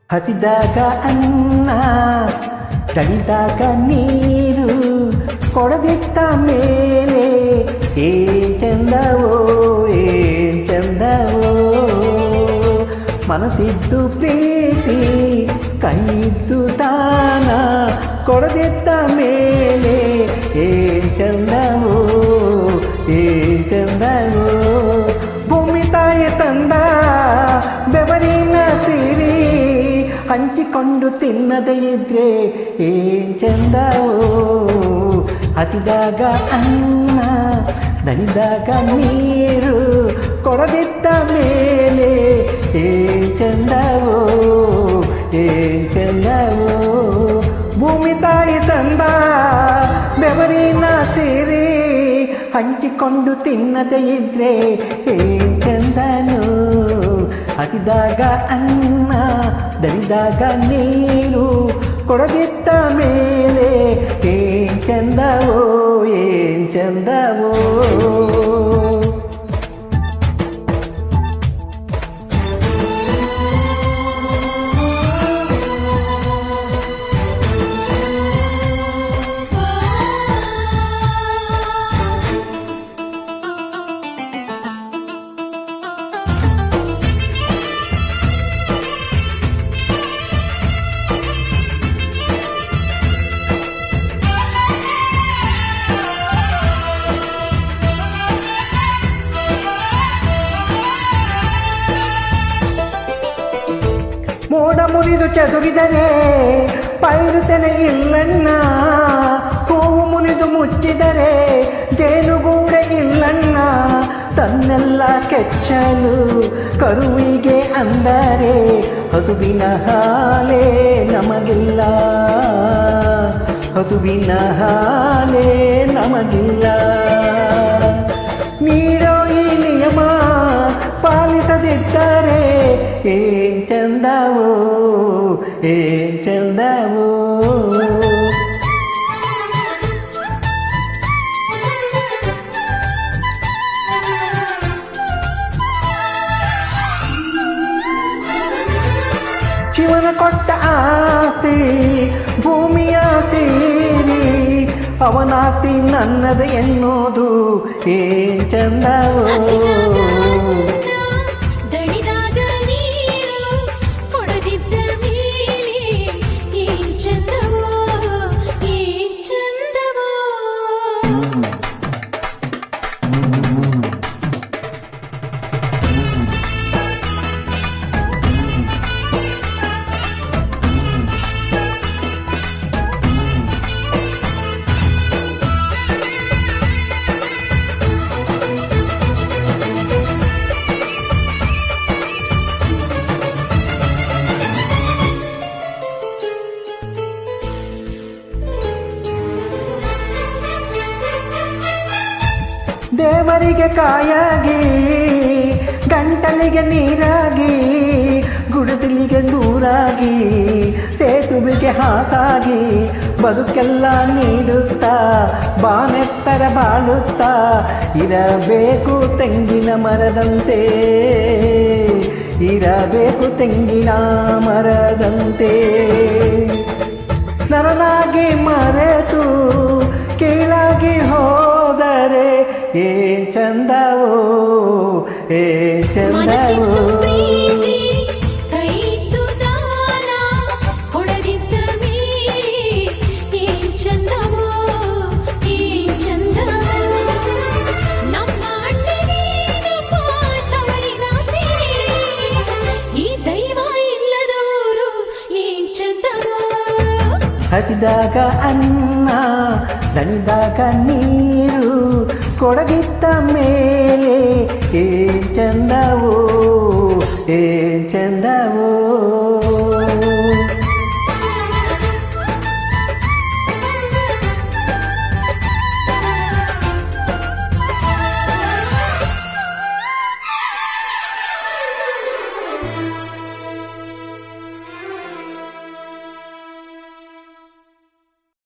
ಹಸಿದಾಗ ಅನ್ನ ತಣಿದಾಗ ನೀರು ಕೊಡದಿಟ್ಟ ಮೇಲೆ ಏನ್ ಚಂದವೋ ಏನ್ ಚಂದವೋ ಮನಸ್ಸಿದ್ದು ಪ್ರೀತಿ ಕೈಯಿದ್ದು ದಾನ ಕೊಡದಿಟ್ಟ ಮೇಲೆ ಏನ್ ಚಂದವೋ ಏನ್ ಚಂದವೋ ಭೂಮಿ ತಾಯಿ ತಂದ ಬೆವರಿನ ಸಿರಿ ಹಂಚಿಕೊಂಡು ತಿನ್ನದೇ ಇದ್ರೆ ಏನ್ ಚಂದವೋ ಹಸಿದಾಗ ಅನ್ನ ದಣಿದಾಗ ನೀರು ಕೊಡದಿದ್ದ ಮೇಲೆ ಏನ್ ಚಂದವೋ ಏನ್ ಚಂದವೋ ಭೂಮಿ ತಾಯಿ ತಂದ ಬೆವರಿನ ಸಿರಿ ಹಂಚಿಕೊಂಡು ತಿನ್ನದೇ ಇದ್ರೆ ಏನ್ ಚಂದನೋ ಹಸಿದಾಗ ಅನ್ನ ದಣಿದಾಗ ನೀರು ಕೊಡದಿದ್ದ ಮೇಲೆ ಏನ್ ಚಂದವೋ ಏನ್ ಚಂದವೋ ಮೋಡ ಮುರಿದು ಚದುರಿದರೆ ಪೈರುತ್ತನೆ ಇಲ್ಲಣ್ಣ ಹೂವು ಮುರಿದು ಮುಚ್ಚಿದರೆ ಜೇನುಗೂಡೆ ಇಲ್ಲಣ್ಣ ತನ್ನೆಲ್ಲ ಕೆಚ್ಚಲು ಕರುವಿಗೆ ಅಂದರೆ ಹಸುವಿನ ಹಾಲೇ ನಮಗಿಲ್ಲ ಹಸುವಿನ ಹಾಲೇ ನಮಗಿಲ್ಲ ನೀರೋ ಈ ನಿಯಮ ಪಾಲಿಸದಿದ್ದರೆ ಏನ್ ಚಂದವೋ ಏನ್ ಚಂದವೋ ಶಿವನ ಕೊಟ್ಟ ಆಸ್ತಿ ಭೂಮಿಯ ಸೀರಿ ಅವನಾತಿ ನನ್ನದು ಎನ್ನುವುದು ಏನ್ ಚಂದವೋ ದೇವರಿಗೆ ಕಾಯಾಗಿ ಗಂಟಲಿಗೆ ನೀರಾಗಿ ಗುಡಿಸಲಿಗೆ ದೂರಾಗಿ ಸೇತುವೆಗೆ ಹಾಸಾಗಿ ಬದುಕೆಲ್ಲ ನೀಡುತ್ತಾ ಬಾನೆತ್ತರ ಬಾಳುತ್ತಾ ಇರಬೇಕು ತೆಂಗಿನ ಮರದಂತೆ ಇರಬೇಕು ತೆಂಗಿನ ಮರದಂತೆ ನರನಾಗಿ ಮರೆತು ಕೀಳಾಗಿ ಹೋದರೆ ಏನ್ ಚಂದವೋ ಏನ್ ಚಂದವೋ ಹಸಿದಾಗ ಅನ್ನ ದಣಿದಾಗ ನೀರು ಕೊಡಗಿದ್ದ ಮೇಲೆ ಏನ್ ಚಂದವೋ ಏನ್ ಚಂದವೋ